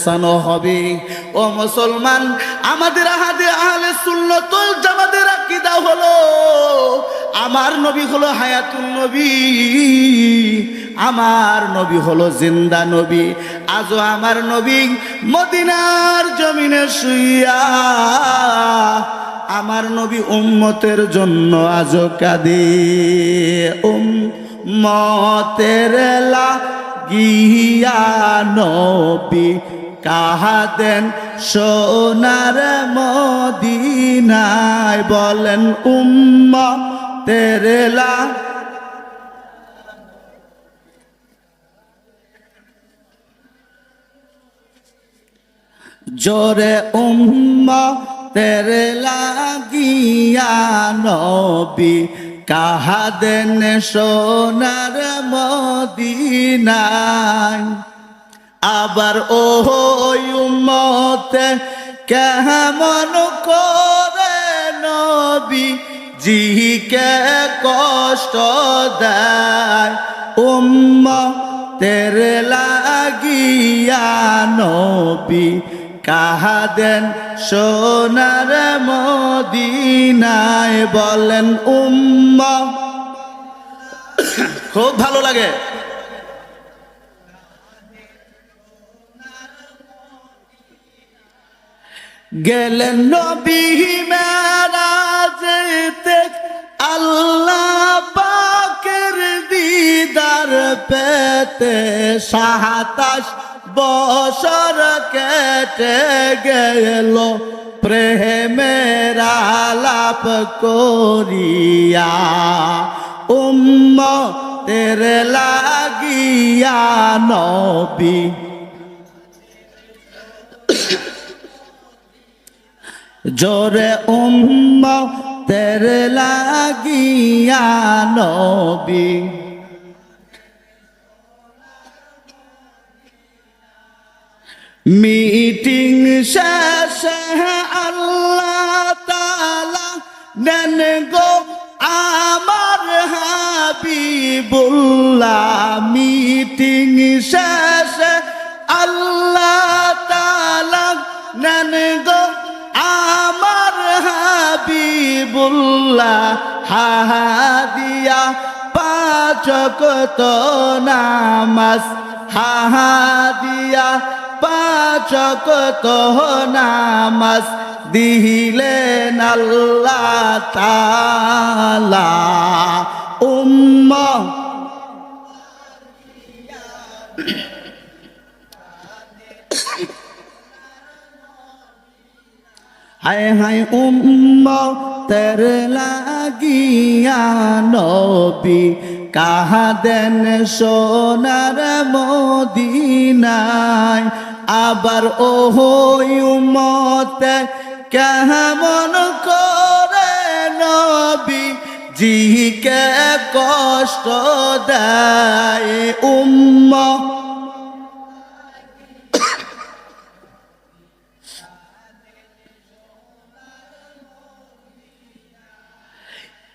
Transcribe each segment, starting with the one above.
পেছানো হবে। ও মুসলমান, আমাদের আহলে সুন্নাত ওয়াল জামাতের আকীদা হলো আমার নবী হলো হায়াতুন নবী, আমার নবী হলো জিন্দা নবী। আজও আমার নবী মদিনার জমিনে শুইয়া আমার নবী উম্মতের জন্য আজও কাঁদে। উম্মতের লাগিয়া নবী কাঁদেন সোনার মদিনায়। বলেন উম্মতের জোরে উম্মতের লাগিয়া নবী কাঁদেন সোনার মদিনায়। আবার ওই উম্মতে কেমন করে নবী জিকে কষ্ট দেয়। উম্মতের লাগিয়া নবী কাঁদেন সোনার মদিনায়। বলেন খুব ভালো লাগে। গেলেন নবী মেরাজেতে আল্লাহ পাকের দিদার পেতে। 27 বছর কেটে গেল প্রেমের আলাপ করিয়া। উম্মতের লাগিয়া নবী জোরে উম্মতের লাগিয়া নবী মিটিং শেষে আল্লাহ তাআলা নেন গো আমার হাবিবুল্লাহ। মিটিং শেষে আল্লাহ তাআলা নেন গো আমার হাবিবুল্লাহ। হাদিয়া 5 ওয়াক্ত নামাজ, হাদিয়া 5 ওয়াক্ত নামাজ দিলেন আল্লাহ তাআলা। হায় হায় উম্মতের লাগিয়া নবী কাঁদেন সোনার মদিনায়। আবার ওই উম্মতে কেমন করে নবী জিকে কষ্ট দেয়।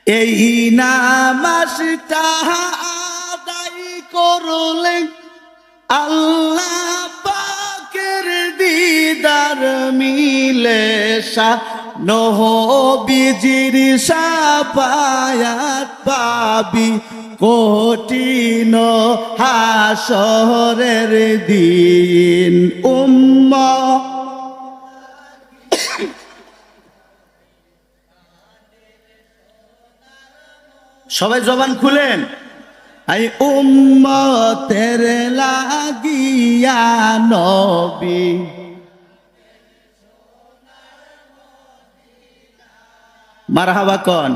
এই নামাজটা আদায় করলেন আল্লাহ পাকের দিদার মিলে। নবীজির শাফায়াত পাবি কঠিন হাসরের দিন। সবাই জবান খুলেন। আই উম্মতের লাগিয়া নবী মারহাবা কোন।